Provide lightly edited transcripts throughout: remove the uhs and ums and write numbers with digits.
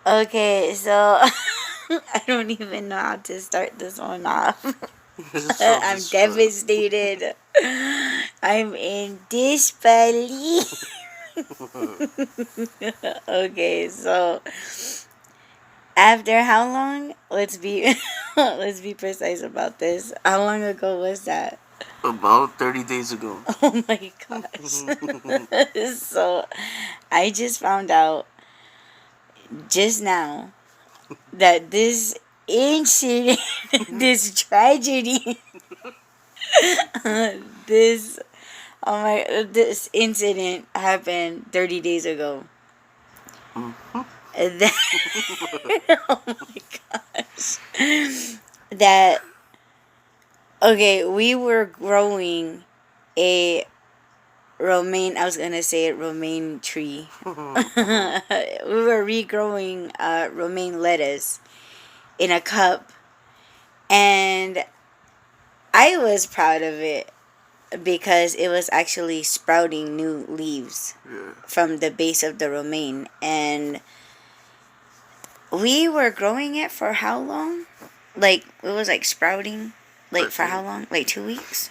Okay, so I don't even know how to start this one off. I'm devastated. I'm in disbelief. Okay, so after how long? Let's be let's be precise about this. How long ago was that? About 30 days ago. Oh my gosh. So I just found out just now that this incident, this tragedy, this this incident happened 30 days ago. That, oh my gosh. That, okay, we were growing a romaine, I was gonna say a romaine tree. We were regrowing romaine lettuce in a cup, and I was proud of it because it was actually sprouting new leaves from the base of the romaine. And we were growing it for how long? Like, it was like sprouting, like for how long? Like 2 weeks?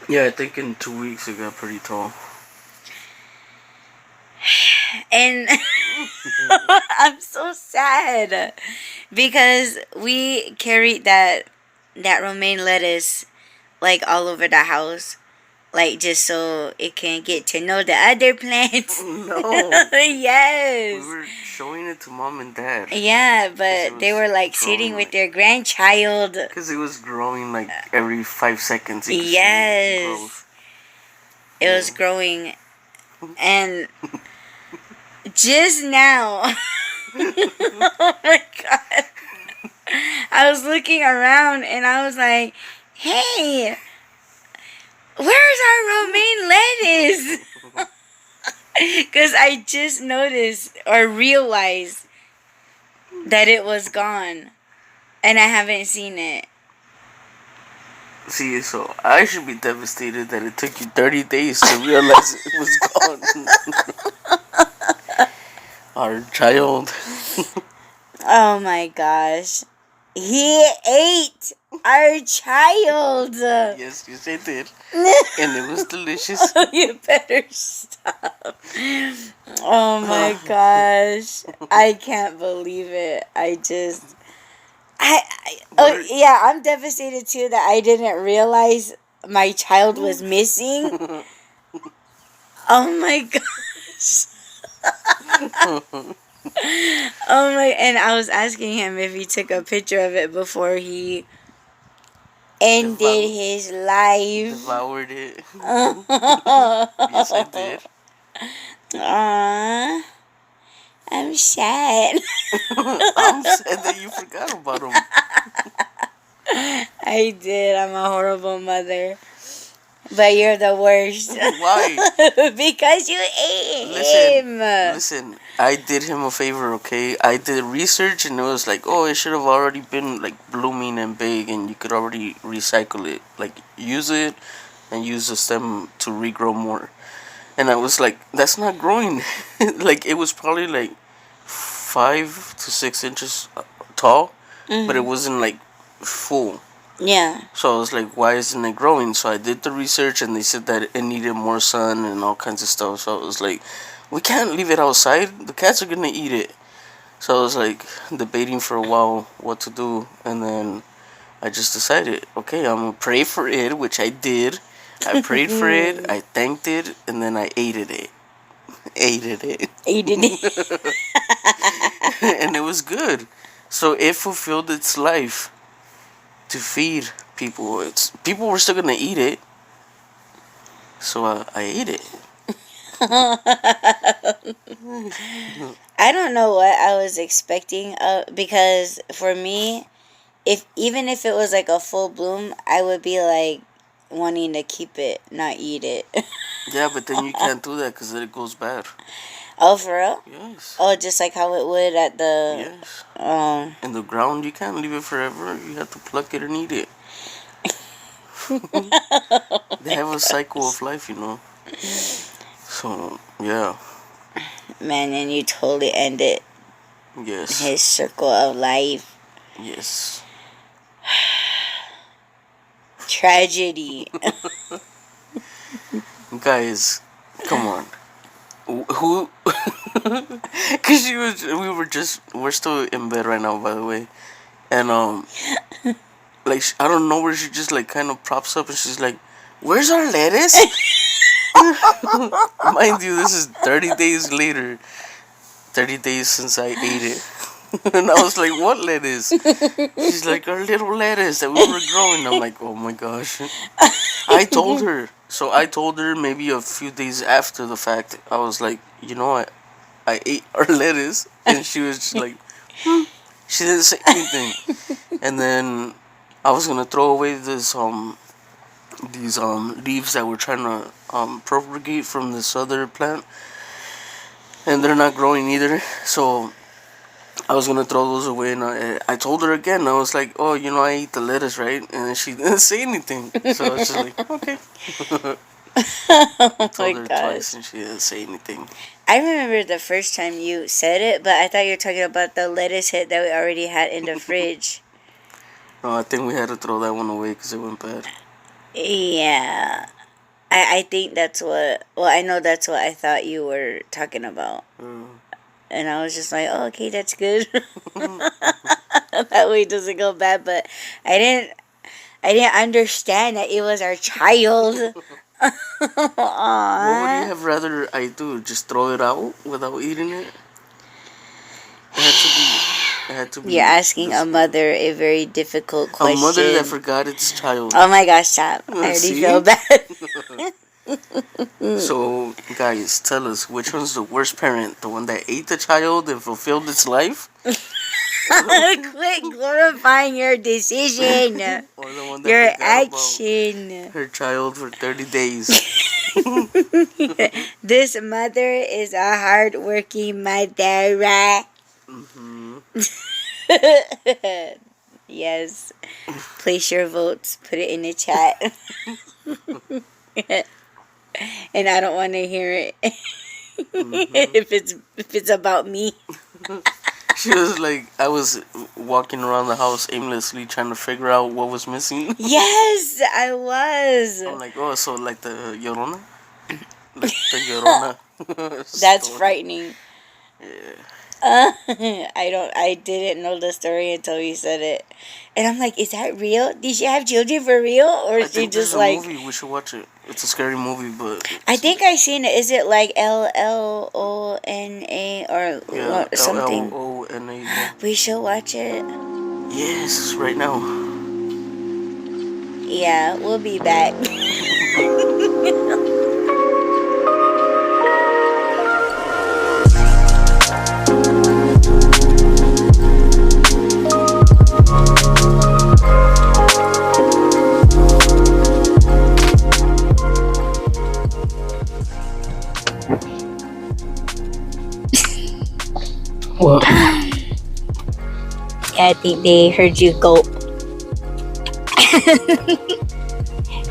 Yeah, I think in 2 weeks it got pretty tall. And I'm so sad because we carried that romaine lettuce like all over the house, like just so it can get to know the other plants. No. Yes. We were showing it to mom and dad. Yeah, but they were like sitting with their grandchild. Because it was growing like every 5 seconds. Yes. It was growing. And just now, oh my God, I was looking around and I was like, hey, where's our romaine lettuce? Because I just noticed or realized that it was gone and I haven't seen it. See, so I should be devastated that it took you 30 days to realize it was gone. Our child. Oh my gosh. He ate our child. Yes, I did. And it was delicious. You better stop. Oh my gosh. I can't believe it. Yeah, I'm devastated too that I didn't realize my child was missing. Oh my gosh. Oh my, and I was asking him if he took a picture of it before he ended his life. Devoured it. Yes, I did. Aww. I'm sad. I'm sad that you forgot about him. I did. I'm a horrible mother. But you're the worst. Why? Because you ate him. Listen, I did him a favor, okay? I did research and it was like, oh, it should have already been like blooming and big and you could already recycle it. Like, use it and use the stem to regrow more. And I was like, that's not growing. Like, it was probably like 5 to 6 inches tall, but it wasn't like full. Yeah. So I was like, why isn't it growing? So I did the research and they said that it needed more sun and all kinds of stuff. So I was like, we can't leave it outside. The cats are going to eat it. So I was like debating for a while what to do. And then I just decided, okay, I'm going to pray for it, which I did. I prayed for it, I thanked it, and then I ate it. Ate it. And it was good. So it fulfilled its life to feed people. People were still gonna eat it, so I ate it. I don't know what I was expecting because for me, even if it was like a full bloom, I would be like wanting to keep it, not eat it. Yeah, but then you can't do that because then it goes bad. Oh, for real? Yes. Oh, just like how it would at the... Yes. In the ground, you can't leave it forever. You have to pluck it and eat it. They have a cycle of life, you know. So, yeah. Man, and you totally ended Yes. his circle of life. Yes. Tragedy. Guys, come on. Who? Cause we're still in bed right now, by the way, and like I don't know where she just like kind of props up and she's like, "Where's our lettuce?" Mind you, this is 30 days later. 30 days since I ate it. And I was like, what lettuce? She's like, our little lettuce that we were growing. I'm like, oh my gosh. I told her. So I told her maybe a few days after the fact. I was like, you know what? I ate our lettuce. And she was just like, she didn't say anything. And then I was going to throw away these leaves that we're trying to propagate from this other plant. And they're not growing either. So I was gonna throw those away, and I told her again. I was like, "Oh, you know, I ate the lettuce, right?" And she didn't say anything. So I was just like, "Okay." Oh my Told her gosh. twice, and she didn't say anything. I remember the first time you said it, but I thought you were talking about the lettuce hit that we already had in the fridge. No, I think we had to throw that one away because it went bad. Yeah. I think that's what, well, I know that's what I thought you were talking about. And I was just like, oh, okay, that's good. That way it doesn't go bad. But I didn't understand that it was our child. What would you Aww. have rather I do? Just throw it out without eating it? It had to be. It had to be. You're asking a mother a very difficult A question. mother that forgot its child. Oh my gosh, stop. I already See? feel bad. So, guys, tell us which one's the worst parent? The one that ate the child and fulfilled its life? Quit glorifying your decision. Or the one that Your forgot action. about her child for 30 days? This mother is a hard-working mother. Mm-hmm. Yes. Place your votes. Put it in the chat. And I don't want to hear it. If it's about me. She was like, I was walking around the house aimlessly trying to figure out what was missing. Yes, I was. I'm like, oh, so like the Llorona? Like the Llorona. That's story. frightening. Yeah. I didn't know the story until you said it. And I'm like, is that real? Did she have children for real? Or I is she think there's just a like... movie. We should watch it. It's a scary movie, but... I think I seen it. Is it like LLONA or Yeah, something? LLONA. Yeah. We should watch it. Yes, right now. Yeah, we'll be back. What? Yeah, I think they heard you gulp.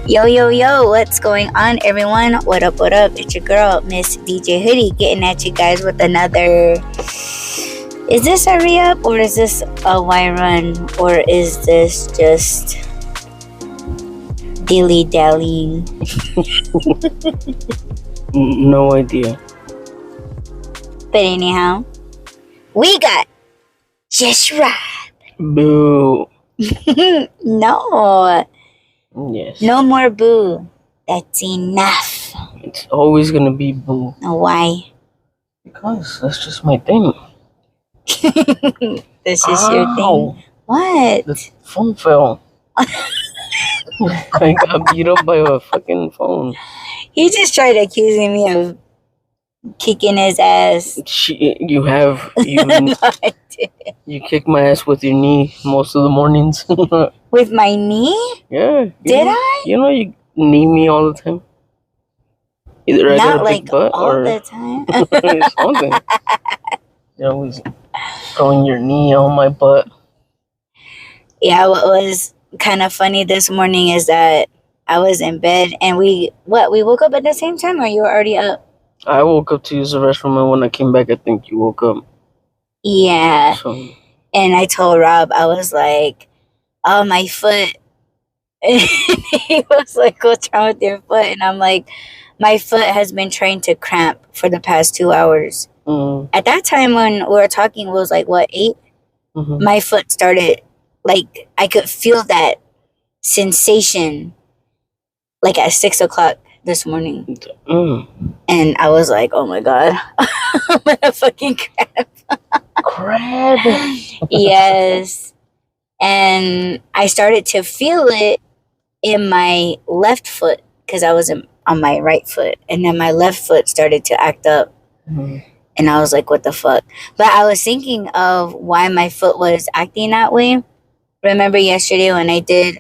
Yo, what's going on, everyone? What up? It's your girl, Miss DJ Hoodie, getting at you guys with another... Is this a re-up, or is this a Y-run, or is this just dilly-dallying? No idea. But anyhow, we got Just Right. Boo. No. Yes. No more boo. That's enough. It's always gonna be boo. Why? Because that's just my thing. This is your thing. What? The phone fell. I got beat up by a fucking phone. He just tried accusing me of kicking his ass. You have. No, I didn't. You kick my ass with your knee most of the mornings. With my knee? Yeah. Did I? You know you knee me all the time. Either I got Not a like big butt all or the time. something. You're always throwing your knee on my butt. Yeah, what was kind of funny this morning is that I was in bed and we woke up at the same time, or you were already up? I woke up to use the restroom, and when I came back, I think you woke up. Yeah. So And I told Rob, I was like, oh, my foot. And he was like, what's wrong with your foot? And I'm like, my foot has been trying to cramp for the past 2 hours. At that time when we were talking, it was like, what, 8? My foot started, like, I could feel that sensation, like at 6 o'clock this morning. And I was like, oh my God, I'm gonna fucking cramp. Yes. And I started to feel it in my left foot because I was on my right foot, and then my left foot started to act up. And I was like, what the fuck? But I was thinking of why my foot was acting that way. Remember yesterday when I did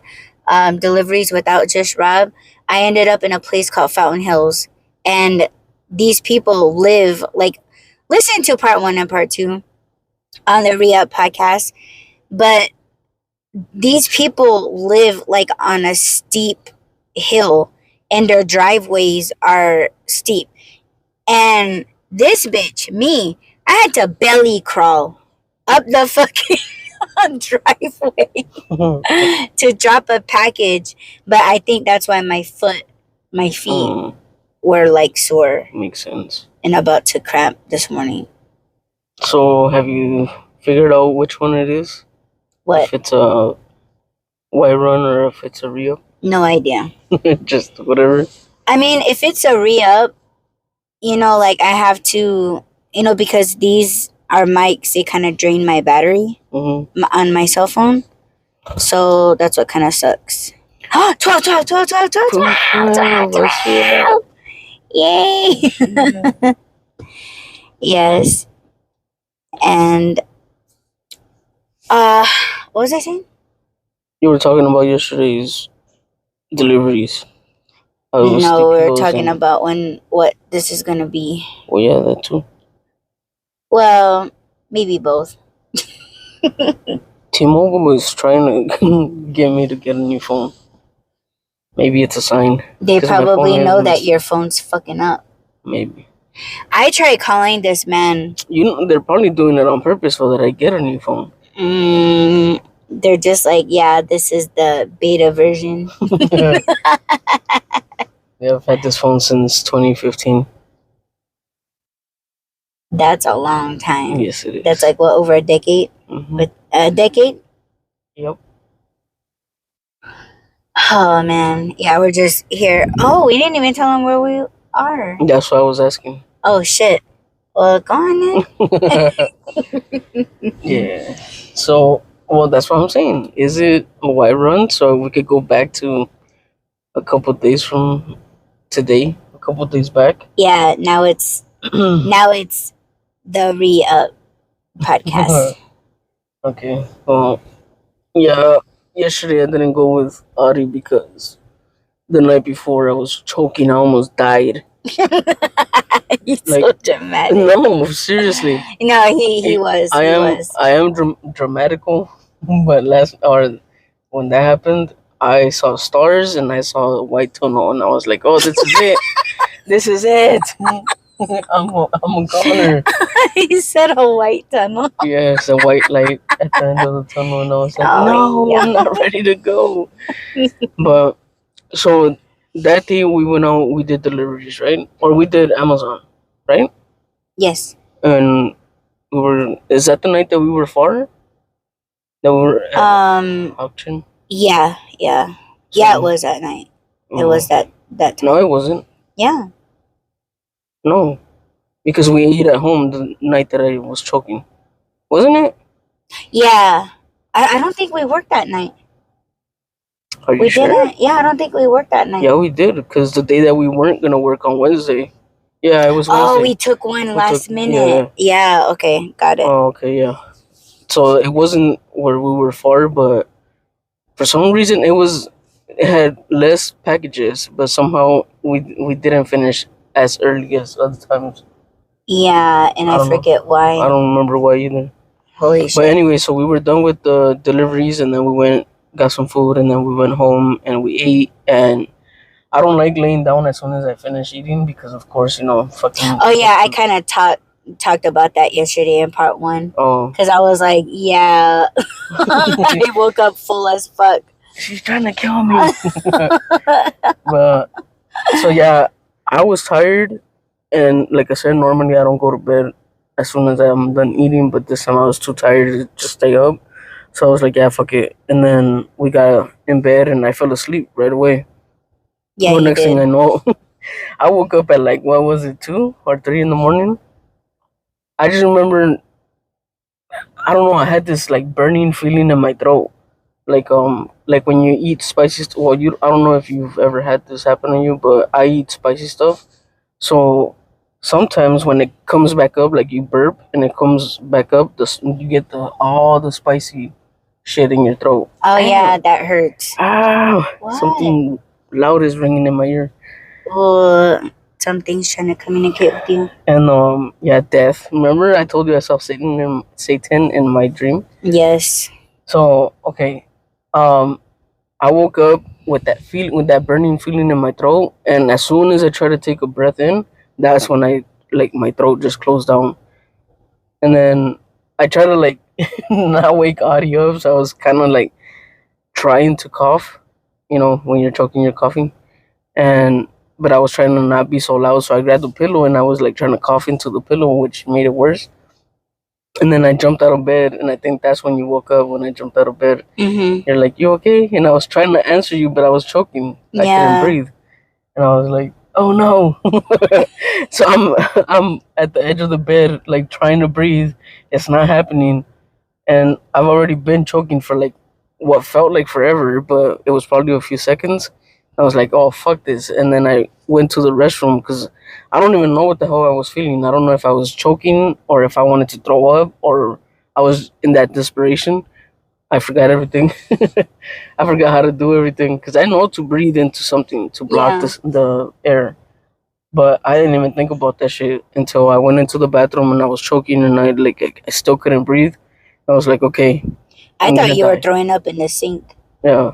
deliveries without just Rob? I ended up in a place called Fountain Hills, and these people live like, listen to part 1 and part 2 on the Re-Up podcast, but these people live like on a steep hill, and their driveways are steep. And this bitch, me, I had to belly crawl up the fucking driveway to drop a package. But I think that's why my feet were like sore. Makes sense. And about to cramp this morning. So have you figured out which one it is? What? If it's a white run or if it's a re-up? No idea. Just whatever. I mean, if it's a re-up, you know, like I have to, you know, because these are mics, they kind of drain my battery on my cell phone. So that's what kind of sucks. 12. Yay. Yes. And what was I saying? You were talking about yesterday's deliveries. No, we're talking about what this is gonna be. Well, yeah, that too. Well, maybe both. T-Mobile was trying to get me to get a new phone. Maybe it's a sign. They probably know that your phone's fucking up. Maybe. I tried calling this man. You know, they're probably doing it on purpose so that I get a new phone. They're just like, yeah, this is the beta version. Yeah, I've had this phone since 2015. That's a long time. Yes, it is. That's like, what, over a decade? With a decade? Yep. Oh, man. Yeah, we're just here. Oh, we didn't even tell them where we are. That's what I was asking. Oh, shit. Well, go on then. Yeah. So, well, that's what I'm saying. Is it a white run so we could go back to a couple days from today, a couple days back? Yeah, now it's the Re-Up podcast. Okay. Well, yeah, yesterday I didn't go with Ari because the night before I was choking. I almost died. He's like, so dramatic. No, seriously. No, he was. I am dramatical, but when that happened, I saw stars and I saw a white tunnel, and I was like, "Oh, this is it! This is it! I'm a goner." He said a white tunnel. Yes, a white light at the end of the tunnel, and I was like, I'm not ready to go. But so that day we went out, we did deliveries, right? Or we did Amazon, right? Yes. And is that the night that we were far? That we were at auction? Yeah. So, yeah, it was that night. It was that time. No, it wasn't. Yeah. No. Because we ate at home the night that I was choking. Wasn't it? Yeah. I don't think we worked that night. Are you sure? Didn't? Yeah, I don't think we worked that night. Yeah, we did. Because the day that we weren't going to work on Wednesday. Yeah, it was Wednesday. Oh, we took one last minute. Yeah, okay. Got it. Oh, okay, yeah. So it wasn't where we were far, but for some reason it had less packages, but somehow we didn't finish as early as other times. Yeah, and I forget why. I don't remember why either. Holy shit. But anyway, so we were done with the deliveries, and then we got some food, and then we went home and we ate. And I don't like laying down as soon as I finish eating because, of course, fucking. Oh yeah, I kind of talked about that yesterday in part 1. Oh. Because I was like, yeah, I woke up full as fuck. She's trying to kill me. But so yeah, I was tired, and like I said, normally I don't go to bed as soon as I'm done eating, but this time I was too tired to just stay up. So I was like, yeah, fuck it. And then we got in bed, and I fell asleep right away. Yeah, well, you next did. thing I know, I woke up at like, what was it, 2 or 3 in the morning? I just remember, I don't know, I had this like burning feeling in my throat. Like when you eat spicy well, I don't know if you've ever had this happen to you, but I eat spicy stuff. So sometimes when it comes back up, like you burp and it comes back up, you get all the spicy shit in your throat. Oh yeah, that hurts. What? Something loud is ringing in my ear. Something's trying to communicate with you. And yeah, death. Remember I told you I saw Satan in my dream? Yes. So okay, I woke up with that burning feeling in my throat, and as soon as I try to take a breath in, that's when my throat just closed down. And then I try to like not wake Audie up, so I was kind of like trying to cough, when you're choking, you're coughing, but I was trying to not be so loud, so I grabbed the pillow and I was like trying to cough into the pillow, which made it worse. And then I jumped out of bed, and I think that's when you woke up. When I jumped out of bed, You're like, "You okay?" And I was trying to answer you, but I was choking. I couldn't breathe, and I was like, "Oh no!" So I'm at the edge of the bed, like trying to breathe. It's not happening, and I've already been choking for like what felt like forever, but it was probably a few seconds. I was like, "Oh fuck this!" And then I went to the restroom because I don't even know what the hell I was feeling. I don't know if I was choking or if I wanted to throw up or I was in that desperation. I forgot everything. I forgot how to do everything because I know to breathe into something to block the air, but I didn't even think about that shit until I went into the bathroom and I was choking and I still couldn't breathe. I was like, okay. I thought you were throwing up in the sink. Yeah,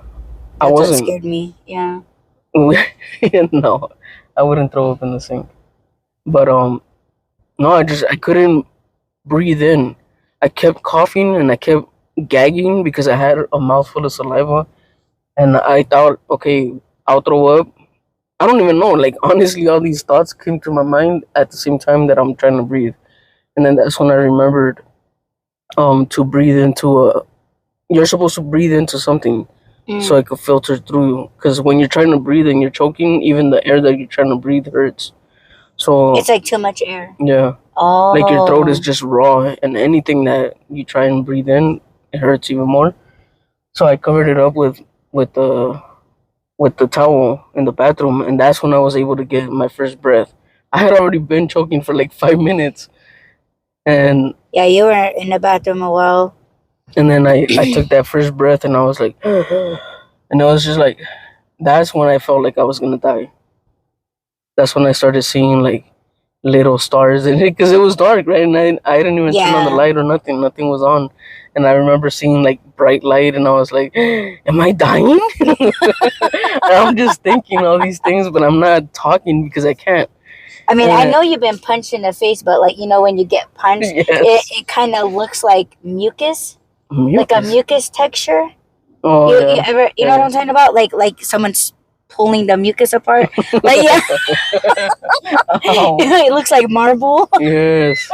I wasn't. What scared me. Yeah. No, I wouldn't throw up in the sink. But no, I couldn't breathe in. I kept coughing and I kept gagging because I had a mouthful of saliva, and I thought, okay, I'll throw up. I don't even know. Like honestly, all these thoughts came to my mind at the same time that I'm trying to breathe, and then that's when I remembered to breathe into a. You're supposed to breathe into something so it could filter through. Because when you're trying to breathe and you're choking, even the air that you're trying to breathe hurts. So it's like too much air. Yeah. Oh. Like your throat is just raw, and anything that you try and breathe in, it hurts even more. So I covered it up with the towel in the bathroom, and that's when I was able to get my first breath. I had already been choking for like 5 minutes, and yeah, you were in the bathroom a while. And then I took that first breath, and I was like, and it was just like, that's when I felt like I was gonna die. That's when I started seeing like little stars in it, because it was dark, right? And I didn't even turn on the light or nothing. Nothing was on. And I remember seeing like bright light, and I was like, am I dying? I'm just thinking all these things, but I'm not talking because I can't. I mean, I know you've been punched in the face, but like, when you get punched, it kind of looks like mucus, like a mucus texture. Oh, you ever, you know what I'm talking about? Like someone's pulling the mucus apart. Like, yeah. It looks like marble. Yes.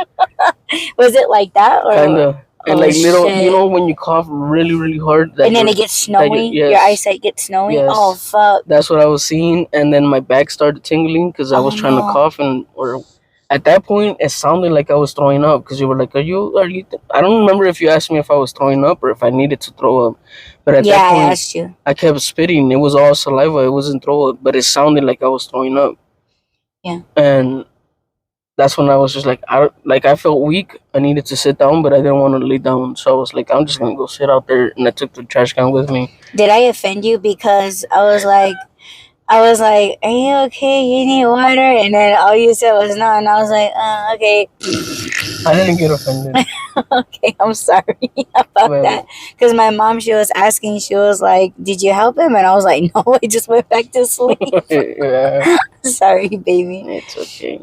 Was it like that? Or? Kind of. And like little, when you cough really, really hard. And then it gets snowy. Your eyesight gets snowy. Yes. Oh, fuck. That's what I was seeing. And then my back started tingling because I was trying to cough. Or at that point, it sounded like I was throwing up because you were like, are you? I don't remember if you asked me if I was throwing up or if I needed to throw up. But at that point, I asked you. I kept spitting. It was all saliva. It wasn't throw up, but it sounded like I was throwing up. Yeah. And that's when I was just like, I felt weak. I needed to sit down, but I didn't want to lay down. So I was like, I'm just going to go sit out there. And I took the trash can with me. Did I offend you? Because I was like, are you okay? You need water? And then all you said was no. And I was like, okay. I didn't get offended. Okay, I'm sorry about Well, that. Because my mom, she was asking, she was like, "Did you help him?" And I was like, "No, I just went back to sleep." yeah, Sorry, baby. it's okay.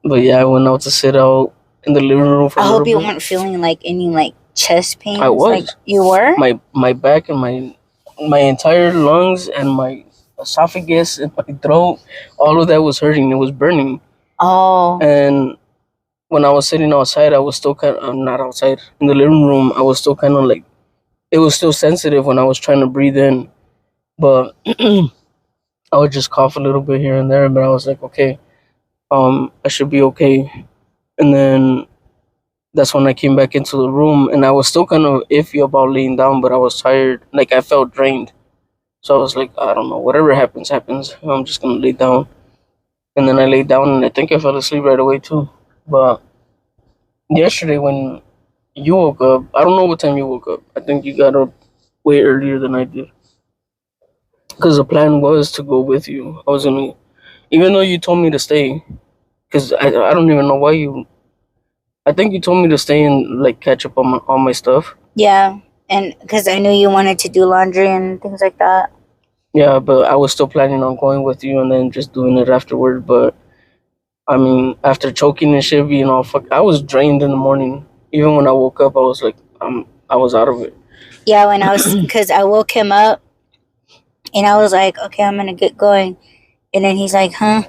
But yeah, I went out to sit out in the living room for a I little hope you bit. weren't feeling like any like chest pains. I was. Like you were? My back and my entire lungs and my esophagus and my throat, all of that was hurting. It was burning. Oh. And when I was sitting outside, I was still kind of not outside in the living room. I was still kind of like it was still sensitive when I was trying to breathe in, but I would just cough a little bit here and there. But I was like, okay, I should be okay. And then that's when I came back into the room, and I was still kind of iffy about laying down, but I was tired. Like I felt drained, so I was like, I don't know, whatever happens, happens. I'm just gonna lay down. And then I laid down, and I think I fell asleep right away too. But yesterday when you woke up, I don't know what time you woke up. I think you got up way earlier than I did. Because the plan was to go with you. I was gonna, even though you told me to stay, because I don't even know why you. I think you told me to stay and like catch up on all my stuff. Yeah, and because I knew you wanted to do laundry and things like that. Yeah, but I was still planning on going with you and then just doing it afterward. But I mean, after choking and shit, being all fuck, I was drained in the morning. Even when I woke up, I was like, I was out of it. Yeah, when I was, because I woke him up and I was like, okay, I'm gonna get going, and then he's like, huh?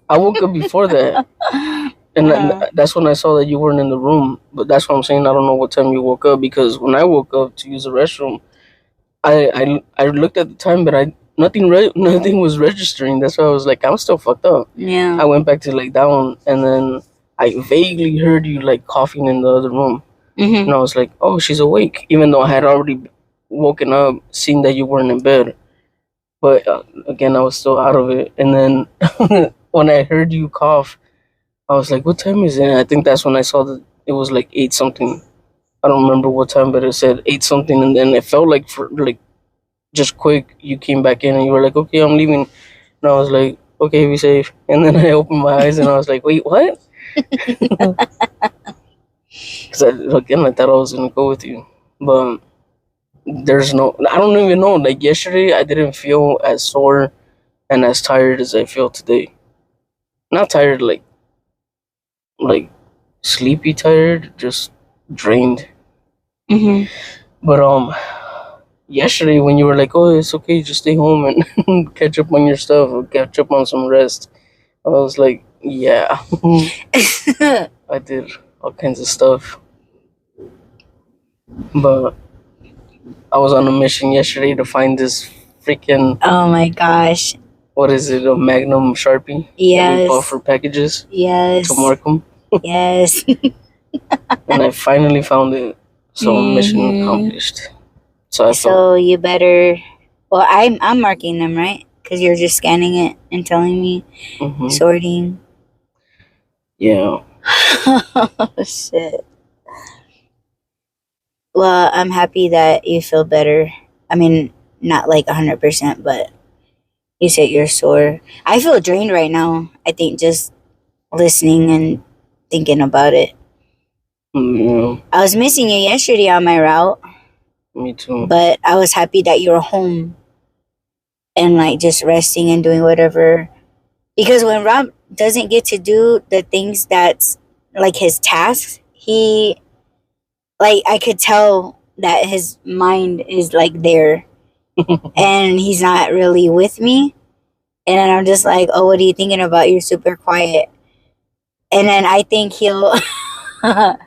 I woke up before that, and that's when I saw that you weren't in the room. But that's what I'm saying. I don't know what time you woke up because when I woke up to use the restroom, I looked at the time, but nothing was registering. That's why I was like, I'm still fucked up. Yeah. I went back to lay down, and then I vaguely heard you like coughing in the other room, and I was like, oh, she's awake, even though I had already woken up, seeing that you weren't in bed. But again, I was still out of it. And then when I heard you cough, I was like, what time is it? And I think that's when I saw that it was like 8 something. I don't remember what time, but it said 8 something. And then it felt like for like just quick, you came back in and you were like, okay, I'm leaving. And I was like, okay, be safe. And then I opened my eyes and I was like, wait, what? Because again, I thought I was going to go with you. But there's no, I don't even know. Like yesterday, I didn't feel as sore and as tired as I feel today. Not tired, like sleepy tired, just drained. But yesterday when you were like, "Oh, it's okay, just stay home and catch up on your stuff or catch up on some rest," I was like, "Yeah." I did all kinds of stuff, but I was on a mission yesterday to find this freaking. Oh my gosh. What is it? A Magnum Sharpie? Yes. That we bought for packages. Yes. To mark them. Yes. And I finally found it. So mission accomplished. So you better. Well, I'm marking them, right? Because you're just scanning it and telling me, sorting. Yeah. Oh shit. Well, I'm happy that you feel better. I mean, not like 100%, but you said you're sore. I feel drained right now. I think just listening and thinking about it. Yeah. I was missing you yesterday on my route. Me too. But I was happy that you were home and like just resting and doing whatever. Because when Rob doesn't get to do the things that's like his tasks, he, like, I could tell that his mind is like there and he's not really with me. And then I'm just like, oh, what are you thinking about? You're super quiet. And then I think he'll, like,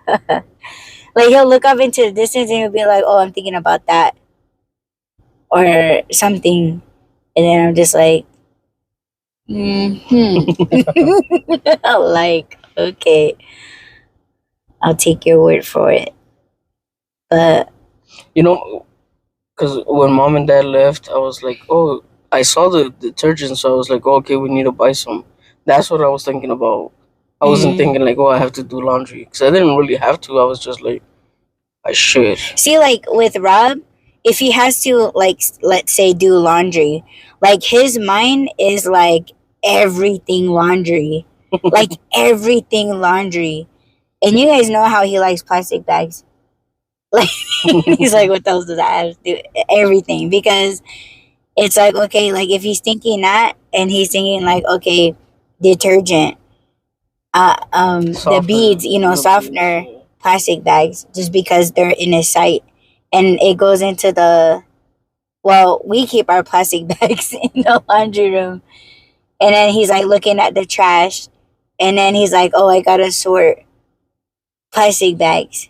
he'll look up into the distance and he'll be like, oh, I'm thinking about that or something. And then I'm just like, like, okay, I'll take your word for it. But you know, because when mom and dad left, I was like, oh, I saw the detergent, so I was like, oh, okay, we need to buy some. That's what I was thinking about. I wasn't thinking like, oh, I have to do laundry, because I didn't really have to. I was just like, I should. See, like with Rob, if he has to, like, let's say do laundry, like his mind is like everything laundry, like everything laundry. And you guys know how he likes plastic bags. Like he's like, what else does that have to do? Everything. Because it's like, okay, like if he's thinking that and he's thinking like, okay, detergent, the beads, softener, plastic bags, just because they're in his sight. And it goes into we keep our plastic bags in the laundry room. And then he's like looking at the trash. And then he's like, oh, I gotta sort plastic bags.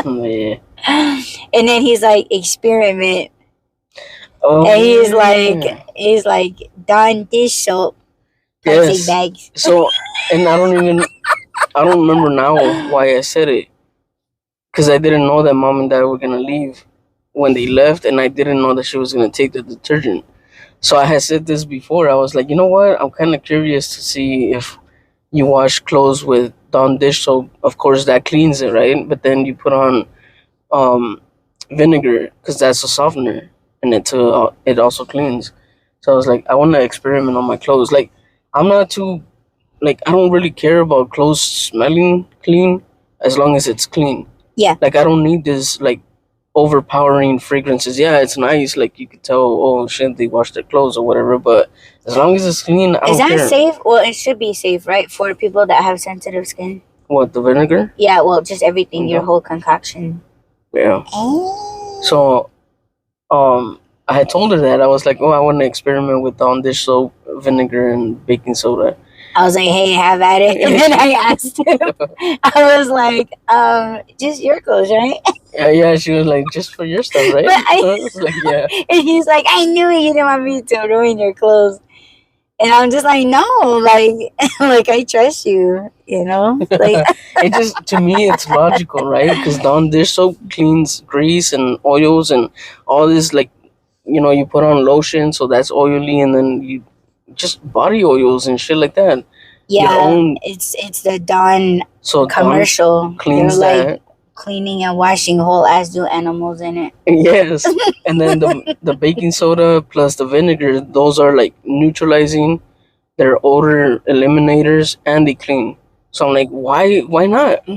Yeah. And then he's like, experiment. Oh, and he's like, Dawn dish soap, plastic bags. So, and I don't remember now why I said it. Because I didn't know that mom and dad were going to leave when they left, and I didn't know that she was going to take the detergent. So I had said this before. I was like, you know what? I'm kind of curious to see if you wash clothes with Dawn dish soap. Of course, that cleans it, right? But then you put on vinegar because that's a softener, and it also cleans. So I was like, I want to experiment on my clothes. Like, I'm not too, like, I don't really care about clothes smelling clean as long as it's clean. Yeah. Like, I don't need this, like, overpowering fragrances. Yeah, it's nice. Like, you could tell, oh, shit, they washed their clothes or whatever. But as long as it's clean, I don't care. Is that safe? Well, it should be safe, right? For people that have sensitive skin. What, the vinegar? Yeah, well, just everything, your whole concoction. Yeah. Oh. So, I had told her that. I was like, oh, I want to experiment with Dawn dish soap, vinegar, and baking soda. I was like, hey, have at it. And then I asked him, I was like, just your clothes, right? Yeah, she was like, just for your stuff, right? I was like, yeah. And he's like, I knew you didn't want me to ruin your clothes. And I'm just like, no, like, like I trust you, Like, it just, to me, it's logical, right? Because Dawn dish soap cleans grease and oils and all this, like, you put on lotion, so that's oily, and then you just body oils and shit like that. Yeah, it's the Dawn commercial. Dawn cleans They're that. Like cleaning and washing whole ass do animals in it. Yes, and then the baking soda plus the vinegar, those are like neutralizing. They're odor eliminators and they clean. So I'm like, why not?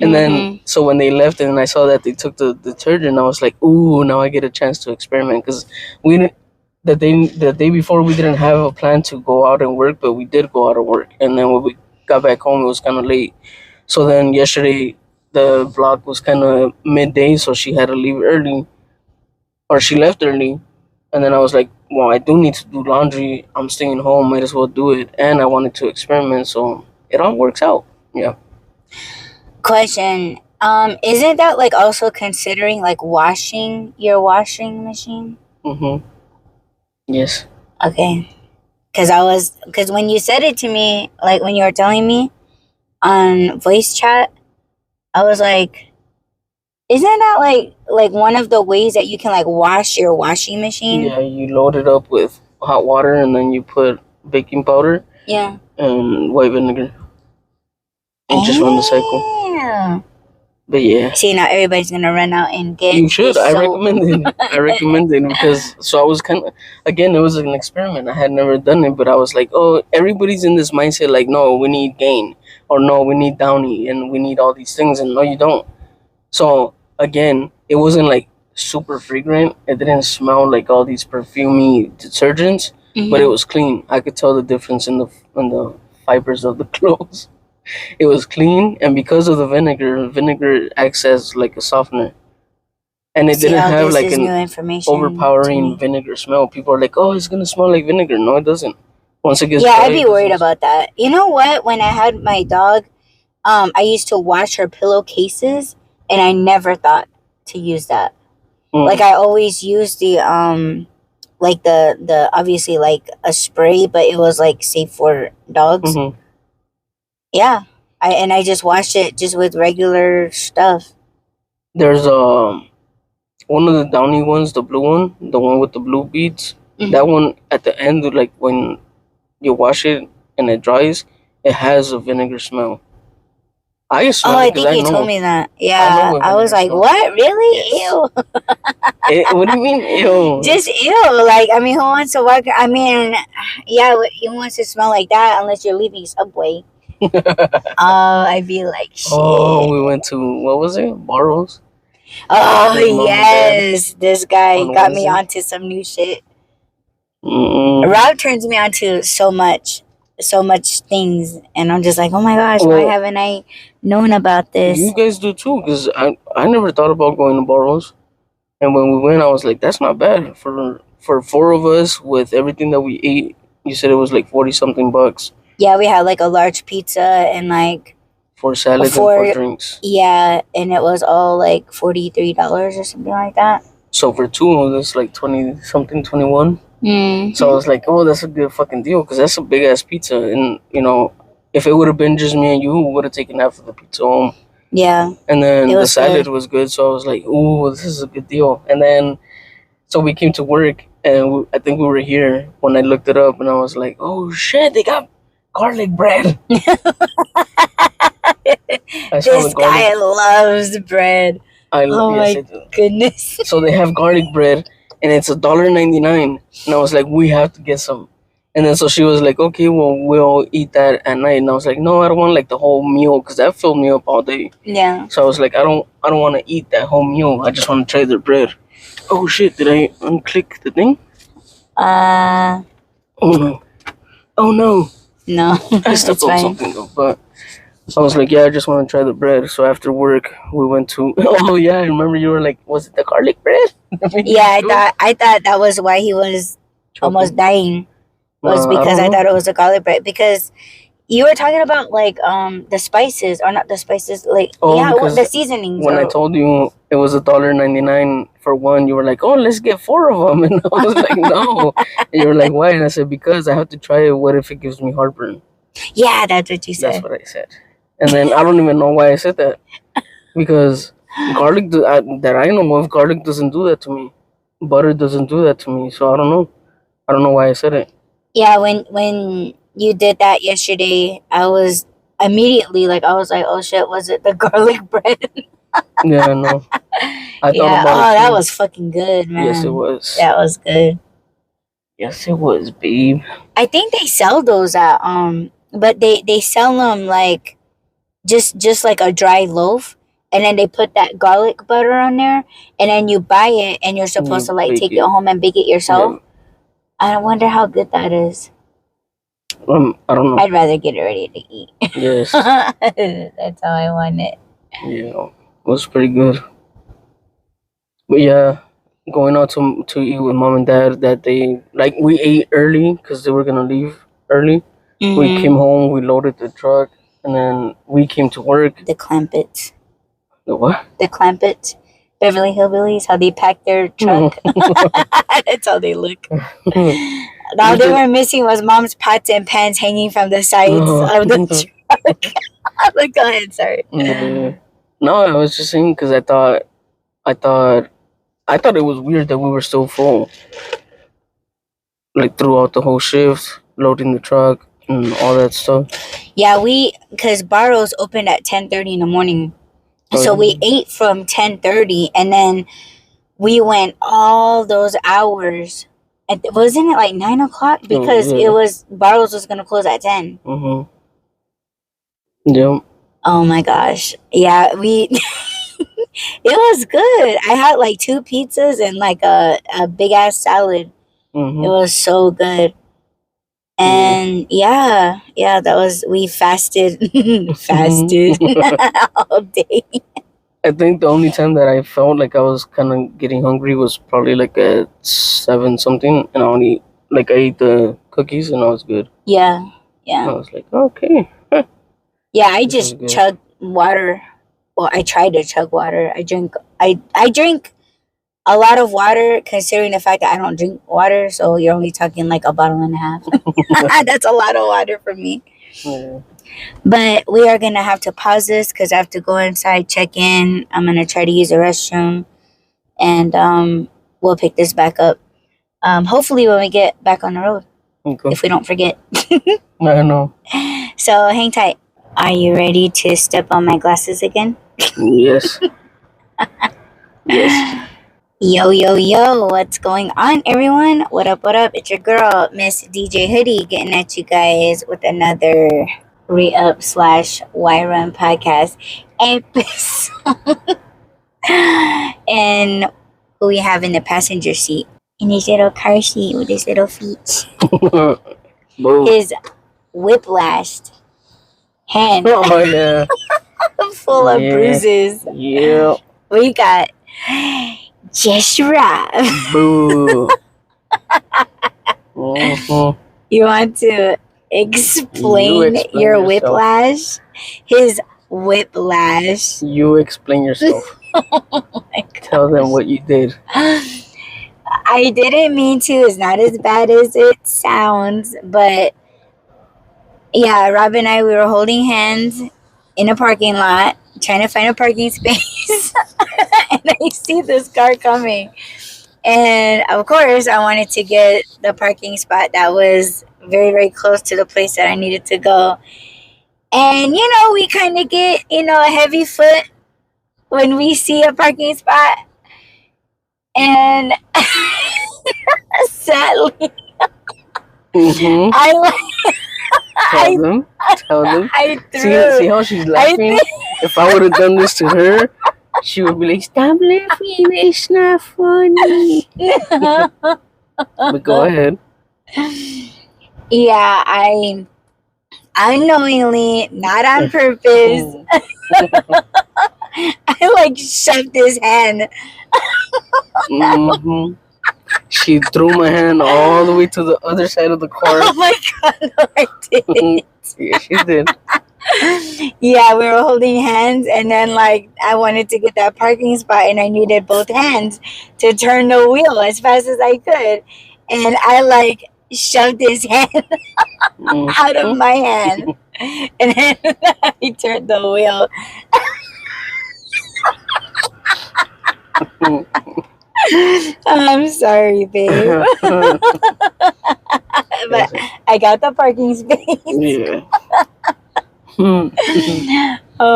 And then so when they left and I saw that they took the detergent, I was like, ooh, now I get a chance to experiment because the day before we didn't have a plan to go out and work, but we did go out and work. And then when we got back home, it was kind of late. So then yesterday the vlog was kind of midday, so she had to leave early, or she left early. And then I was like, well, I do need to do laundry. I'm staying home. Might as well do it. And I wanted to experiment, so it all works out. Yeah. Question. Isn't that like also considering like washing your washing machine? Mm-hmm. Yes. Okay. Because when you said it to me, like when you were telling me on voice chat, I was like, isn't that like one of the ways that you can like wash your washing machine? Yeah, you load it up with hot water and then you put baking powder. Yeah. And white vinegar. And just run the cycle. Yeah. But yeah. See, now everybody's gonna run out and get. You should. I recommend it. I recommend it because I was kind of, again, it was an experiment. I had never done it, but I was like, oh, everybody's in this mindset like, no, we need Gain, or no, we need Downy, and we need all these things, and no, you don't. So again, it wasn't like super fragrant. It didn't smell like all these perfumey detergents, but it was clean. I could tell the difference in the fibers of the clothes. It was clean, and because of the vinegar acts as like a softener, and it didn't have like an overpowering vinegar smell. People are like, "Oh, it's gonna smell like vinegar." No, it doesn't. Once it gets dry, I'd be worried about that. You know what? When I had my dog, I used to wash her pillowcases, and I never thought to use that. Like I always used the like the obviously like a spray, but it was like safe for dogs. Yeah, I just washed it just with regular stuff. There's one of the Downy ones, the blue one, the one with the blue beads. That one at the end, like when you wash it and it dries, it has a vinegar smell. I smell Oh, it I because think I you know. told me that. I know Yeah, what I was vinegar like, smells. what? Really? Yes. Ew. What do you mean? Ew. Just ew. Like, I mean, who wants to walk? I mean, yeah, who wants to smell like that unless you're leaving Subway? I'd be like, shit. Oh, we went to, what was it? Barrows? Oh, With mom and dad yes. This guy on got me Wednesday. onto some new shit. Mm-mm. Rob turns me on to so much things, and I'm just like, oh my gosh, why Well, haven't I known about this? you guys do too, because I never thought about going to Barrows. And when we went, I was like, that's not bad. For four of us, with everything that we ate, you said it was like 40 something bucks. Yeah, we had like a large pizza and like 4 salads and 4 drinks. Yeah, and it was all like $43 or something like that. So for two, that's like 20 something, 21. Mm. So I was like, oh, that's a good fucking deal, because that's a big ass pizza. And, you know, if it would have been just me and you, we would have taken half of the pizza home. Yeah. And then the salad was good. So I was like, ooh, this is a good deal. And then, so we came to work, and I think we were here when I looked it up, and I was like, oh shit, they got garlic bread. This guy loves bread. Oh my goodness. So they have garlic bread, and it's $1.99, and I was like, we have to get some. And then so she was like, okay, well, we'll eat that at night. And I was like, no, I don't want like the whole meal, because that filled me up all day. Yeah. So I was like, I don't want to eat that whole meal. I just want to try their bread. Oh shit, did I unclick the thing? Oh no. Oh no. No. I stepped on something though, but I was like, yeah, I just want to try the bread. So after work, we went to. Oh yeah, I remember you were like, was it the garlic bread? Yeah, I thought that was why he was almost dying. Was because I thought it was the garlic bread, because you were talking about like the spices, or not the spices, like the seasonings. When I told you it was $1.99 for one, you were like, oh, let's get 4 of them, and I was like, no. And you were like, why? And I said, because I have to try it. What if it gives me heartburn? Yeah, that's what you said. That's what I said. And then I don't even know why I said that, because garlic that I know of, garlic doesn't do that to me. Butter doesn't do that to me. So I don't know. I don't know why I said it. Yeah, when you did that yesterday, I was immediately like, oh shit, was it the garlic bread? Yeah, no. I thought about it. That was fucking good, man. Yes, it was. That was good. Yes, it was, babe. I think they sell those at but they sell them like just like a dry loaf, and then they put that garlic butter on there, and then you buy it, and you're supposed to like take it home and bake it yourself. Yeah. I wonder how good that is. I don't know. I'd rather get it ready to eat. Yes. That's how I want it. Yeah, it was pretty good. But yeah, going out to eat with mom and dad that day, like we ate early because they were gonna leave early. Mm-hmm. We came home, we loaded the truck, and then we came to work. The Clampets. The what? The Clampets. Beverly Hillbillies, how they pack their truck. That's how they look. All they were missing was mom's pots and pans hanging from the sides of the truck. But go ahead, sorry. No, I was just saying because I thought it was weird that we were still full, like throughout the whole shift, loading the truck and all that stuff. Yeah, because Barrows opened at 10:30 in the morning. So we ate from 10:30, and then we went all those hours. Wasn't it like 9 o'clock? Because it was Barrows was gonna close at 10. Mm-hmm. Yep. Oh my gosh! Yeah, it was good. I had like 2 pizzas and like a big ass salad. Mm-hmm. It was so good. And that was, we fasted all day. I think the only time that I felt like I was kind of getting hungry was probably like at 7 something, and I ate the cookies and I was good. Yeah. And I was like, okay. Yeah, I just chugged water. Well, I tried to chug water. I drink a lot of water, considering the fact that I don't drink water, so you're only talking like a bottle and a half. That's a lot of water for me. Yeah. But we are going to have to pause this because I have to go inside, check in. I'm going to try to use the restroom, and we'll pick this back up. Hopefully when we get back on the road, if we don't forget. I don't know. So hang tight. Are you ready to step on my glasses again? Yes. Yes. Yo, yo, yo, what's going on, everyone? What up, what up? It's your girl, Miss DJ Hoodie, getting at you guys with another re-up slash Y-Run podcast episode. And who we have in the passenger seat, in his little car seat with his little feet. His whiplashed hand Oh, yeah. full of bruises. Yeah. We got Joshua. Boo. Mm-hmm. You want to explain your yourself. whiplash? His whiplash. You explain yourself. Oh my God. Tell them what you did. I didn't mean to. It's not as bad as it sounds, but yeah, Rob and I, we were holding hands in a parking lot trying to find a parking space. And I see this car coming. And of course, I wanted to get the parking spot that was very, very close to the place that I needed to go. And, we kind of get, a heavy foot when we see a parking spot. And sadly, Mm-hmm. Tell them. I threw. See how she's laughing? If I would have done this to her, she would be like, "Stop laughing, it's not funny." But go ahead. Yeah, I unknowingly, not on purpose, I shoved his hand. Mm-hmm. She threw my hand all the way to the other side of the car. Oh my God, no, I didn't. Yeah, she did. Yeah, we were holding hands, and then I wanted to get that parking spot, and I needed both hands to turn the wheel as fast as I could, and I shoved his hand out of my hand, and then I turned the wheel. I'm sorry, babe. But I got the parking space. Yeah. Oh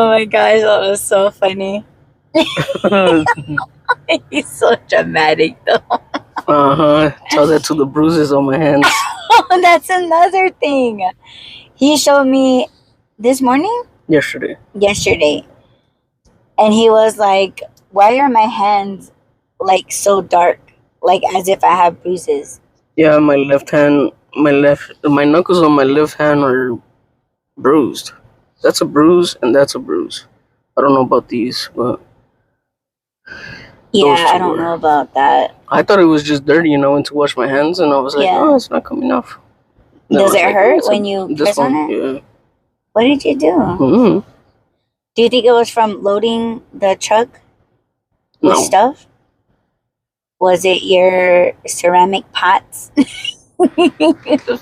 my gosh, that was so funny. He's so dramatic, though. Tell that to the bruises on my hands. Oh, that's another thing. He showed me this morning? Yesterday. And he was like, why are my hands so dark? As if I have bruises. Yeah, my knuckles on my left hand are bruised. That's a bruise, and that's a bruise. I don't know about these, but yeah, I don't know about that. I thought it was just dirty, and I went to wash my hands, and I was like, oh, it's not coming off. Does it hurt when you press on it? Yeah. What did you do? Mm-hmm. Do you think it was from loading the truck with stuff? Was it your ceramic pots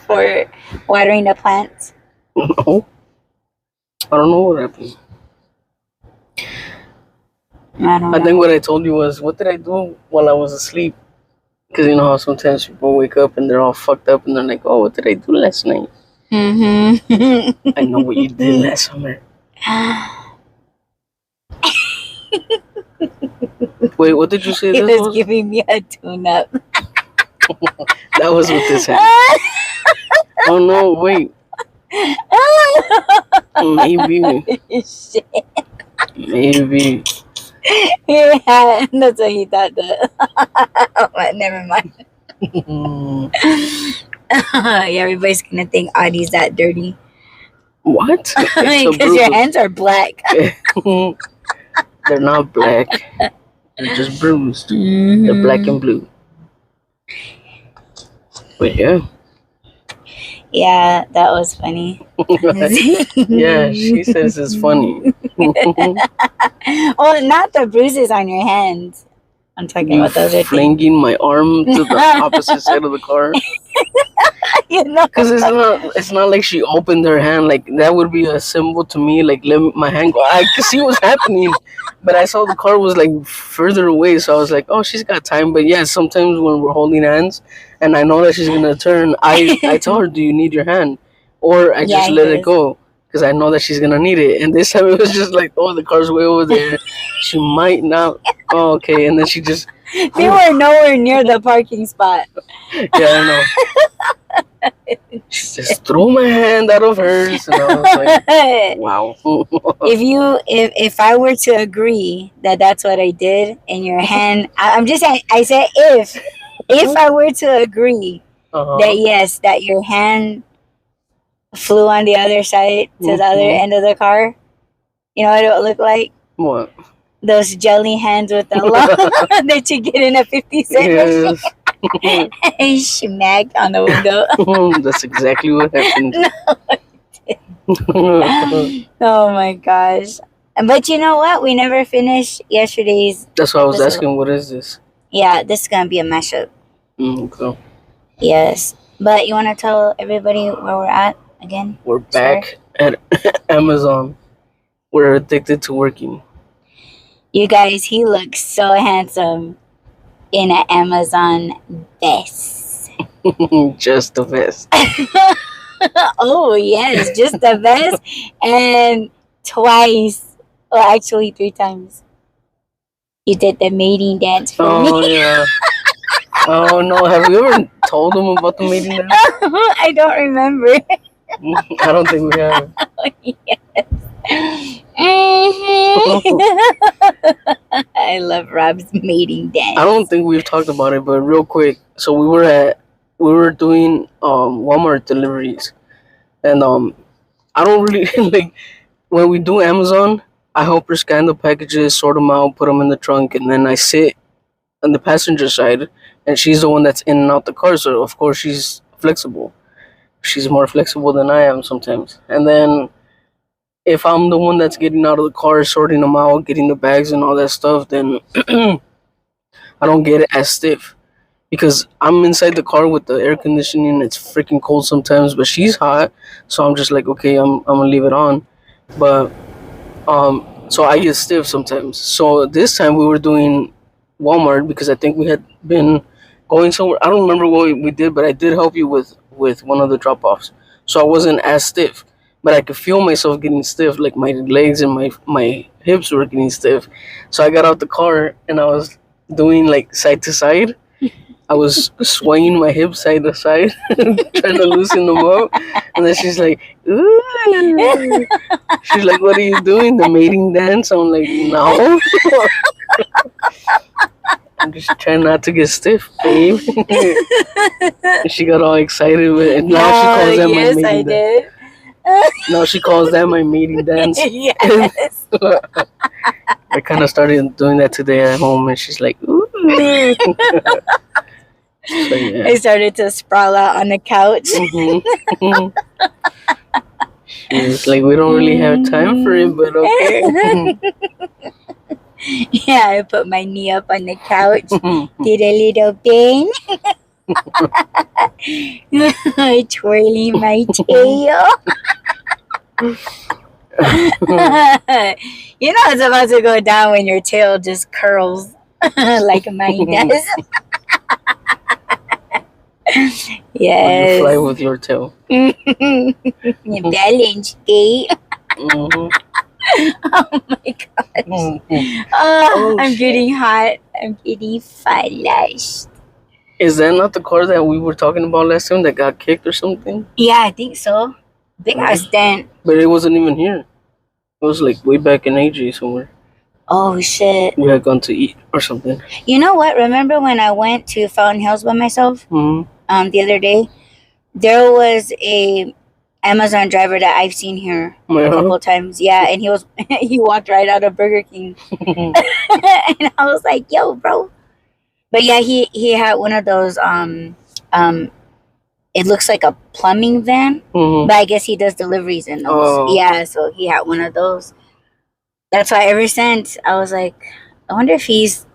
for watering the plants? No. I don't know what happened. I think what I told you was, what did I do while I was asleep? Because you know how sometimes people wake up and they're all fucked up and they're like, oh, what did I do last night? Mm-hmm. I know what you did last summer. Wait, what did you say? He was giving me a tune-up. That was what this had. Oh no, wait. Maybe. Shit. Maybe. Yeah, that's what he thought. But never mind. Yeah, everybody's gonna think Audie's that dirty. What? Because your hands are black. They're not black. They're just bruised. Mm-hmm. They're black and blue. But yeah. Yeah, that was funny. Yeah, she says it's funny. Well, not the bruises on your hands. I'm talking about those other flinging my arm to the opposite side of the car. Because it's not like she opened her hand. Like, that would be a symbol to me. Like, let my hand go. I could see what's happening, but I saw the car was further away, so I was like, oh, she's got time. But yeah, sometimes when we're holding hands and I know that she's gonna turn, I tell her, do you need your hand? Or I just let it go. because I know that she's gonna need it. And this time it was just like, oh, the car's way over there. She might not. Oh, okay. And then she just. We were nowhere near the parking spot. Yeah, I know. She just threw my hand out of hers, and I was like, wow. if I were to agree that that's what I did, and your hand, I'm just saying, I said if I were to agree that yes, that your hand flew on the other side to the other end of the car, you know what it would look like? What? Those jelly hands with the law that you get in a 50-cent machine. And smacked on the window. That's exactly what happened. Oh my gosh. But you know what? We never finished yesterday's. That's why I was asking, what is this? Yeah, this is going to be a mashup. Okay. Yes. But you want to tell everybody where we're at again? We're back at Amazon. We're addicted to working. You guys, he looks so handsome in an Amazon vest. Just the best. Oh, yes, just the best. And twice, or actually 3 times, you did the mating dance for me. Oh, yeah. Oh, no. Have you ever told them about the mating dance? I don't remember. I don't think we have. Oh, yes. Mm-hmm. I love Rob's mating dance. I don't think we've talked about it, but real quick. So we were doing Walmart deliveries, and I don't really like when we do Amazon. I help her scan the packages, sort them out, put them in the trunk, and then I sit on the passenger side, and she's the one that's in and out the car. So of course she's flexible. She's more flexible than I am sometimes, and then. If I'm the one that's getting out of the car, sorting them out, getting the bags and all that stuff, then I don't get it as stiff. Because I'm inside the car with the air conditioning, it's freaking cold sometimes, but she's hot, so I'm just like, okay, I'm gonna leave it on. But so I get stiff sometimes. So this time we were doing Walmart because I think we had been going somewhere. I don't remember what we did, but I did help you with one of the drop offs, so I wasn't as stiff. But I could feel myself getting stiff, like my legs and my hips were getting stiff. So I got out the car and I was doing like side to side. I was swaying my hips side to side, trying to loosen them up. And then she's like, ooh. She's like, what are you doing? The mating dance? I'm like, no. I'm just trying not to get stiff, babe. She got all excited with it. Now she calls that my mating dance. No, she calls that my mating dance. Yes. I kind of started doing that today at home, and she's like, ooh. So, yeah. I started to sprawl out on the couch. Mm-hmm. She's like, we don't really have time for it, but okay. Yeah, I put my knee up on the couch, did a little bang. Twirling my tail. You know it's about to go down when your tail just curls like mine does. Yes. You fly with your tail. Balance day. Mm-hmm. Oh my gosh. Mm-hmm. Oh, I'm getting hot. I'm getting flushed. Is that not the car that we were talking about last time that got kicked or something? Yeah, I think so. Big ass dent. But it wasn't even here. It was like way back in AJ somewhere. Oh shit. We had gone to eat or something. You know what? Remember when I went to Fountain Hills by myself? Mm-hmm. The other day? There was a Amazon driver that I've seen here a couple times. Yeah, and he walked right out of Burger King. And I was like, yo, bro. But yeah, he had one of those it looks like a plumbing van, but I guess he does deliveries in those. Oh. Yeah, so he had one of those. That's why ever since I was like, I wonder if he's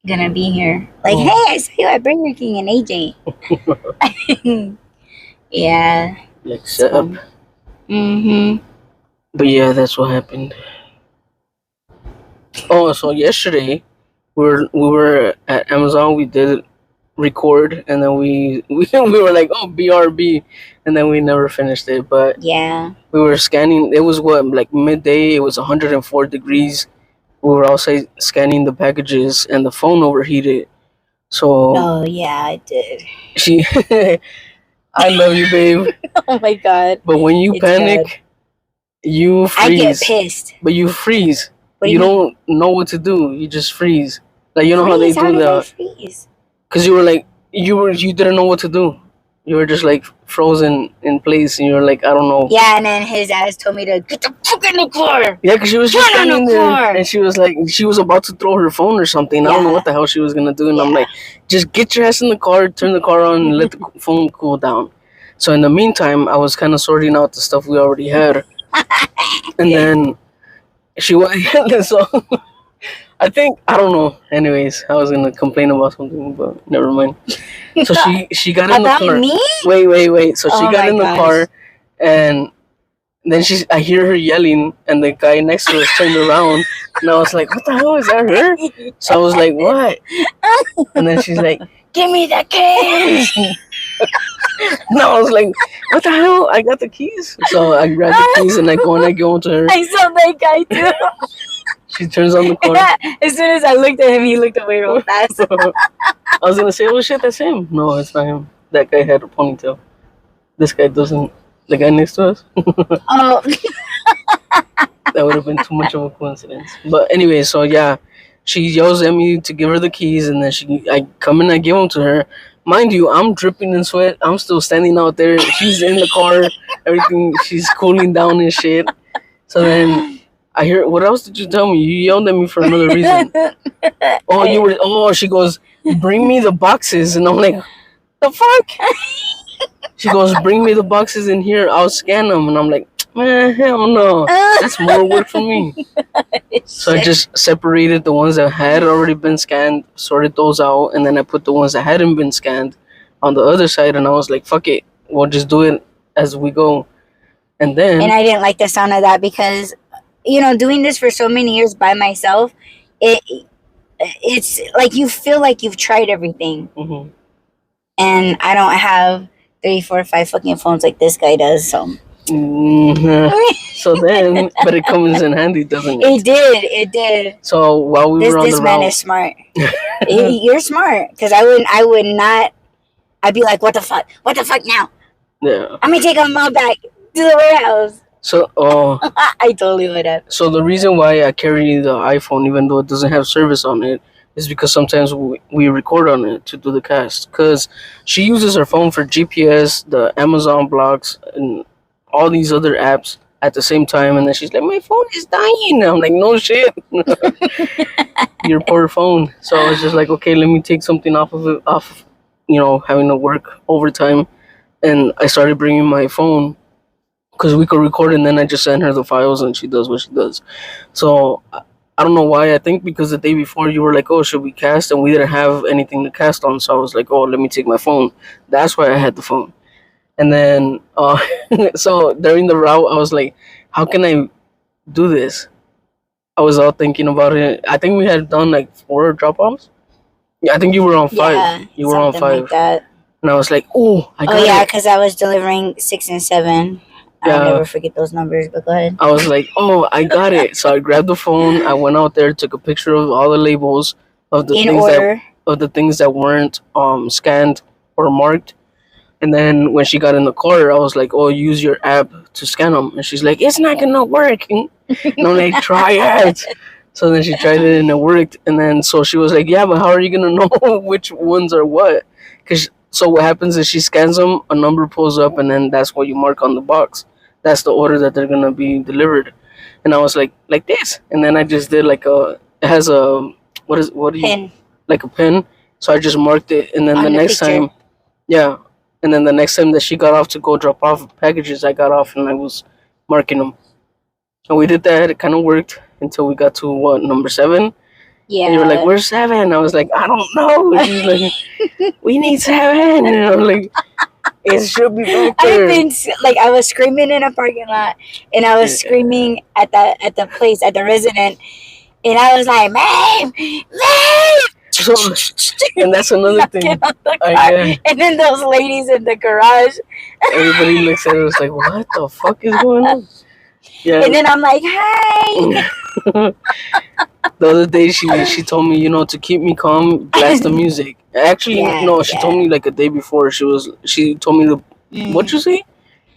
gonna be here. Like, hey, I saw you at Burger King and AJ. Yeah. Like set up. Mm-hmm. But yeah, that's what happened. Oh, so yesterday we were at Amazon. We did record, and then we were like, oh, BRB, and then we never finished it. But Yeah. we were scanning. It was what, like midday. It was 104 degrees. We were outside scanning the packages, and the phone overheated. So Oh yeah, I did. she, I love you, babe. Oh my god. But when you It's panic, you freeze. I get pissed. But you freeze. What do You mean? don't know what to do. You just freeze. Like, you know how they Freeze? How do did I the. freeze? Because you were like, you didn't know what to do. You were just like frozen in place, and you were like, I don't know. Yeah, and then his ass told me to get the fuck in the car. Yeah, because she was just Turn on standing the there, car. and she was like, she was about to throw her phone or something. I don't know Yeah. what the hell she was gonna do, and I'm Yeah. like, just get your ass in the car, turn the car on, and let the phone cool down. So in the meantime, I was kind of sorting out the stuff we already had, and then she was so. I think, I don't know. Anyways, I was gonna complain about something, but never mind. So she got in the About car. me? Wait. So she Oh got my in the gosh. car, and then I hear her yelling, and the guy next to us turned around, and I was like, "What the hell, is that her?" So I was like, "What?" And then she's like, "Give me the keys." And I was like, "What the hell? I got the keys." So I grabbed the keys and I go into her. I saw that guy too. She turns on the car. As soon as I looked at him, he looked away real fast. I was gonna say, "Oh shit, that's him." No, it's not him. That guy had a ponytail. This guy doesn't. The guy next to us. Oh. That would have been too much of a coincidence. But anyway, so yeah, she yells at me to give her the keys, and then I come in, I give them to her. Mind you, I'm dripping in sweat. I'm still standing out there. She's in the car. Everything. She's cooling down and shit. So then I hear, what else did you tell me? You yelled at me for another reason. Oh, you were. Oh, she goes, bring me the boxes, and I'm like, the fuck? She goes, bring me the boxes in here. I'll scan them, and I'm like, man, hell no. That's more work for me. So I just separated the ones that had already been scanned, sorted those out, and then I put the ones that hadn't been scanned on the other side, and I was like, fuck it, we'll just do it as we go. And then... And I didn't like the sound of that because, you know, doing this for so many years by myself, it's like you feel like you've tried everything. Mm-hmm. And I don't have 3, 4, 5 fucking phones like this guy does, so... So then, but it comes in handy, doesn't it? It did. So while we were on this the man route, is smart. You're smart, because I would not. I'd be like, what the fuck now? yeah. I'm gonna take them all back to the warehouse. So I totally would have. So the reason why I carry the iPhone, even though it doesn't have service on it, is because sometimes we record on it to do the cast. Because she uses her phone for GPS, the Amazon blocks, and all these other apps at the same time. And then she's like, my phone is dying. I'm like, no shit. Your poor phone. So I was just like, okay, let me take something off of it, having to work overtime. And I started bringing my phone because we could record, and then I just send her the files and she does what she does. So I don't know why. I think because the day before you were like, oh, should we cast? And we didn't have anything to cast on. So I was like, oh, let me take my phone. That's why I had the phone. And then, so during the route, I was like, how can I do this? I was all thinking about it. I think we had done like 4 drop-offs. Yeah, I think you were on 5. Yeah, you were on 5. Like that. And I was like, oh, I got it. Oh, yeah, because I was delivering 6 and 7. Yeah. I'll never forget those numbers, but go ahead. I was like, oh, I got it. So I grabbed the phone. I went out there, took a picture of all the labels of the things that weren't scanned or marked. And then when she got in the car, I was like, oh, use your app to scan them. And she's like, it's not going to work. And I'm like, try it. So then she tried it and it worked. And then so she was like, yeah, but how are you going to know which ones are what? So what happens is she scans them, a number pulls up, and then that's what you mark on the box. That's the order that they're going to be delivered. And I was like this. And then I just did it has a, Pin. Like a pin. So I just marked it. And then the next time, yeah. And then the next time that she got off to go drop off packages, I got off and I was marking them. And we did that. It kind of worked until we got to, number 7? Yeah. And you were like, where's 7? I was like, I don't know. And she's like, we need 7. And I'm like, it should be back there. I was screaming in a parking lot, and I was screaming at the place, at the resident. And I was like, Maeve! So, and that's another thing. knocking on the car. Yeah. And then those ladies in the garage. Everybody looks at us like, what the fuck is going on? Yeah. And then I'm like, hey. The other day, she told me, to keep me calm, blast the music. Actually, no, she told me like a day before. She told me to, what you say?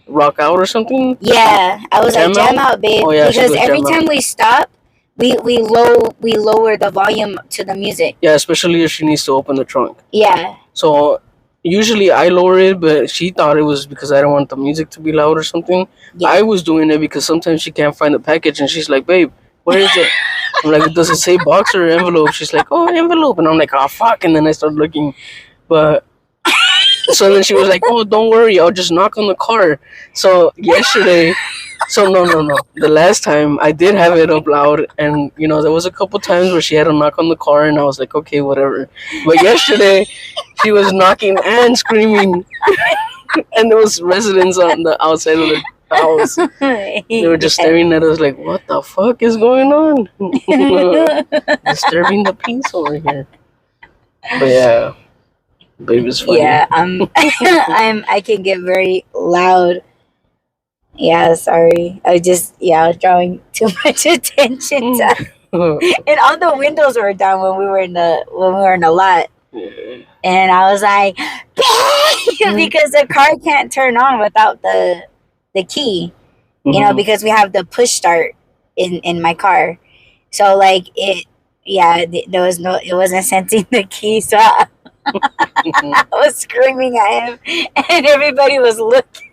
Rock out or something? Yeah, I was like, jam out, babe. Oh, yeah, because every time we stop, we lower the volume to the music. Yeah, especially if she needs to open the trunk. Yeah. So usually I lower it, but she thought it was because I don't want the music to be loud or something. Yeah. I was doing it because sometimes she can't find the package and she's like, babe, where is it? I'm like, does it say box or envelope? She's like, oh, envelope. And I'm like, oh, fuck. And then I start looking. But so then she was like, oh, don't worry. I'll just knock on the car. So yesterday, no. The last time I did have it up loud. And, there was a couple times where she had to knock on the car. And I was like, okay, whatever. But yesterday, she was knocking and screaming. And there was residents on the outside of the house. They were just staring at us like, what the fuck is going on? Disturbing the peace over here. But yeah, baby's funny. Yeah, I can get very loud. Yeah, sorry. I was drawing too much attention to, and all the windows were down when we were in the lot. Yeah. And I was like, because the car can't turn on without the key, because we have the push start in my car. So like it wasn't sensing the key. So I was screaming at him and everybody was looking.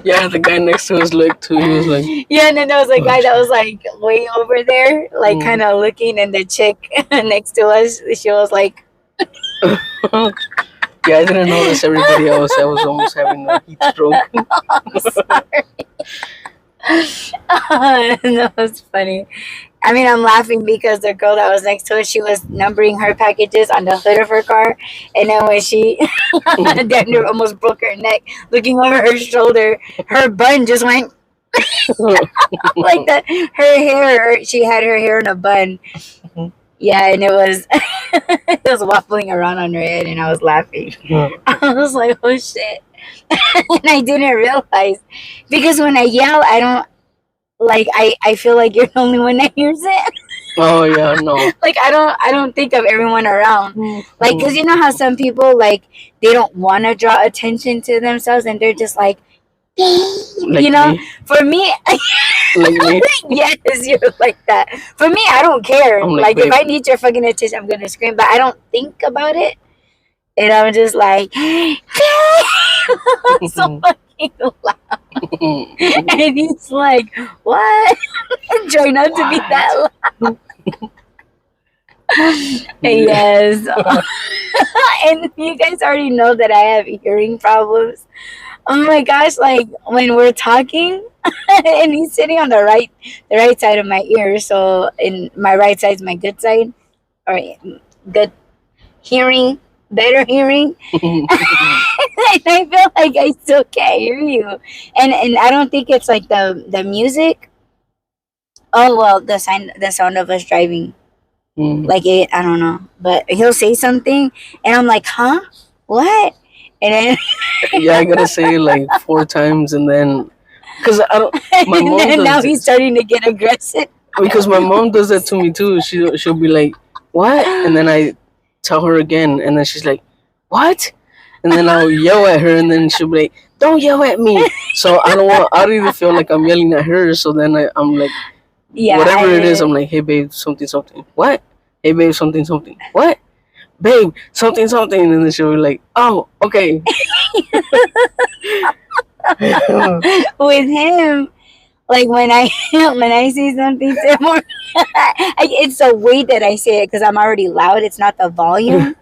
Yeah, the guy next to us looked too. He was like, yeah, and then there was a guy that was like way over there, like kind of looking, and the chick next to us, she was like, yeah, I didn't notice everybody else. I was almost having a heat stroke. I'm sorry. That was funny. I mean, I'm laughing because the girl that was next to us, she was numbering her packages on the hood of her car. And then when she damn near almost broke her neck, looking over her shoulder, her bun just went like that. Her hair, she had her hair in a bun. Yeah, and it was waffling around on her head, and I was laughing. I was like, oh shit. And I didn't realize, because when I yell, I don't, like, I feel like you're the only one that hears it. Oh yeah, no. Like I don't think of everyone around. Like, because you know how some people, like, they don't want to draw attention to themselves, and they're just like me? For me, like me? Yes, you're like that. For me, I don't care. Like if I need your fucking attention, I'm gonna scream, but I don't think about it, and I'm just like so fucking loud. And he's like, what? Try not to be that loud. Yes. And you guys already know that I have hearing problems. Oh my gosh, like when we're talking and he's sitting on the right side of my ear, so in my right side is my good side, or good hearing, better hearing. And I feel like I still can't hear you. And I don't think it's like the music. Oh well, the sound of us driving. Like it, I don't know. But he'll say something and I'm like, huh? What? And then yeah, I gotta say it like 4 times, and then because I don't. My mom and now he's starting to get aggressive. Because my mom does that to me too. She'll be like, "What?" And then I tell her again, and then she's like, "What?" And then I'll yell at her, and then she'll be like, "Don't yell at me." So I don't even feel like I'm yelling at her. So then I'm like, whatever it is, I'm like, "Hey babe, something. What? Hey babe, something. What? Babe, something." And then she'll be like, "Oh, okay." With him, like when I say something to him, it's the way that I say it, because I'm already loud. It's not the volume,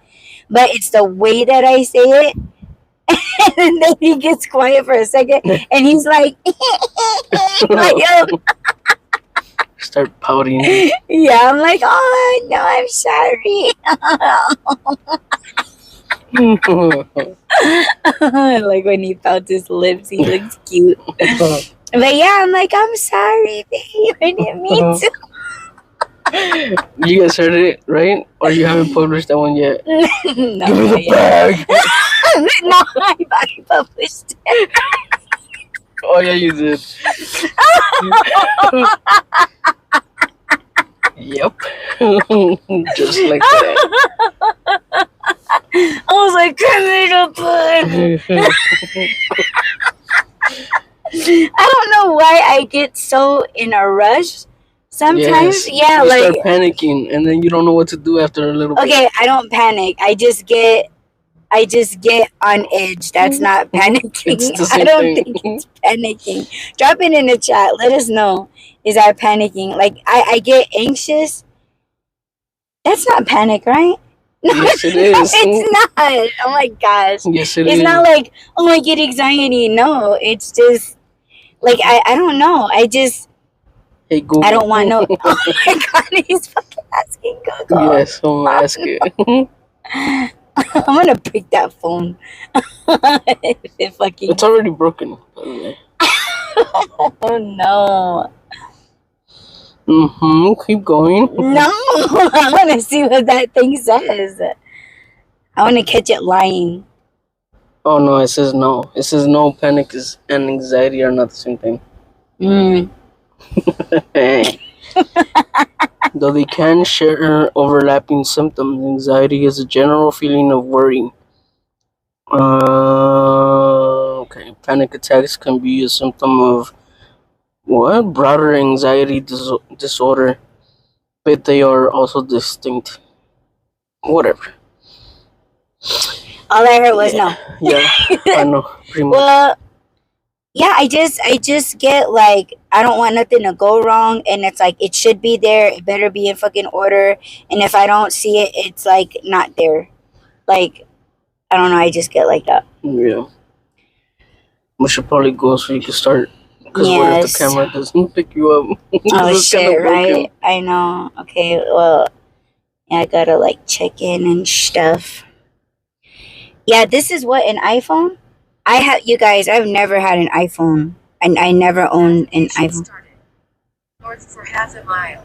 but it's the way that I say it. And then he gets quiet for a second, and he's like, like, yo. Start pouting. Yeah, I'm like, oh no, I'm sorry. Like when he pouts his lips, he looks cute. But yeah, I'm like, I'm sorry, babe. I didn't mean to. You guys heard it, right? Or you haven't published that one yet? No, Give me the bag. no, I published it. Oh yeah, you did. Yep. Just like that. I was like, give me the bag. I don't know why I get so in a rush. Sometimes, Yes. yeah, You like start panicking, and then you don't know what to do after a little bit. okay, I don't panic. I just get on edge. That's not panicking. It's the I same don't thing. think it's panicking. Drop it in the chat. Let us know. Is that panicking? Like I get anxious. That's not panic, right? No, Yes, it no, is. it's not. Oh my gosh. Yes, it It's is. not like, oh, I get anxiety. No, it's just like I don't know. Hey Google. I don't want no. Oh my god, he's fucking asking Google. Yes, I'm asking. I'm gonna break that phone. It fucking. It's already broken, by the way. Oh no. Keep going. No, I want to see what that thing says. I want to catch it lying. Oh no, it says no. It says no. Panic is and anxiety are not the same thing. Though they can share overlapping symptoms, anxiety is a general feeling of worry. Okay, panic attacks can be a symptom of broader anxiety disorder, but they are also distinct. Whatever. All I heard was no. Yeah, I know. Pretty much. Well, yeah, I just get like I don't want nothing to go wrong, and it's like it should be there. It better be in fucking order, and if I don't see it, it's like not there. Like I don't know. I just get like that. Yeah. We should probably go so you can start. Because what if the camera doesn't pick you up? Oh shit! Right? I know. Okay. Well, yeah, I gotta like check in and stuff. Yeah, this is what an iPhone. I have you guys. I've never had an iPhone, and I never owned an iPhone. North for half a mile.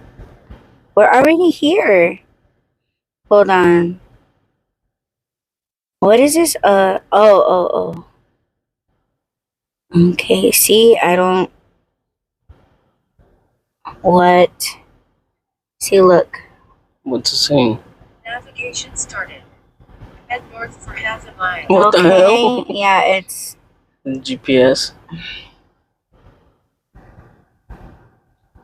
We're already here. Hold on. What is this? Oh. Okay. See, I don't. What? See, look. What's it saying? Navigation started. Head north for half a mile. What the hell? Yeah, it's GPS.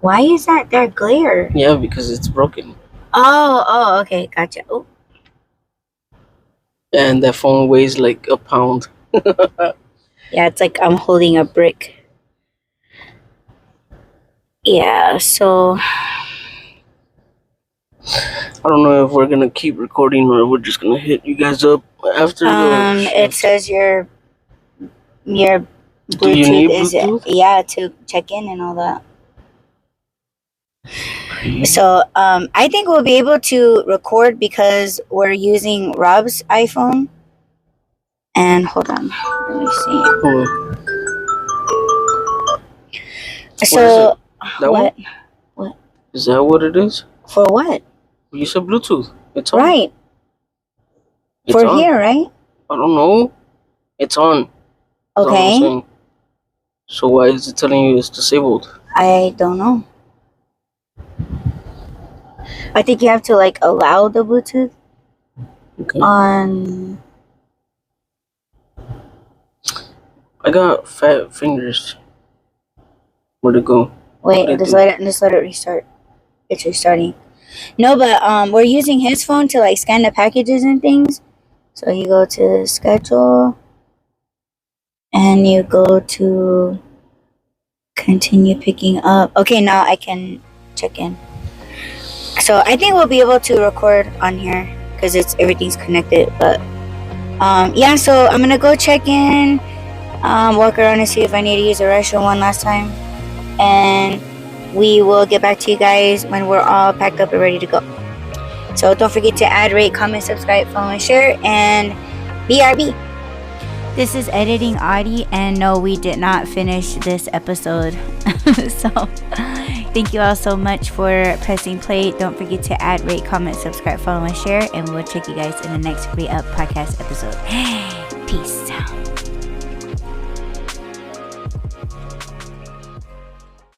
Why is that glare? Yeah, because it's broken. Oh, okay, gotcha. Oh. And that phone weighs like a pound. Yeah, it's like I'm holding a brick. Yeah, so I don't know if we're gonna keep recording or we're just gonna hit you guys up after it says your Do you need Bluetooth Bluetooth? to check in and all that. So I think we'll be able to record because we're using Rob's iPhone. And hold on, let me see. So That what? one? What? Is that what it is? For what? You said Bluetooth. It's on. Right. It's For on. here, right? I don't know. It's on. That's all I'm Okay. saying. So why is it telling you it's disabled? I don't know. I think you have to like allow the Bluetooth Okay. on. I got fat fingers. Where'd it go? Wait, What'd it just do? let it restart. It's restarting. No, but we're using his phone to like scan the packages and things. So you go to schedule, and you go to continue picking up. Okay, now I can check in. So I think we'll be able to record on here because everything's connected. But yeah, so I'm gonna go check in, walk around and see if I need to use the restroom one last time, and we will get back to you guys when we're all packed up and ready to go. So don't forget to add, rate, comment, subscribe, follow, and share, and BRB. This is editing Audie, and no, we did not finish this episode. So Thank you all so much for pressing play. Don't forget to add, rate, comment, subscribe, follow, and share. And we'll check you guys in the next Re-Up podcast episode. Peace out.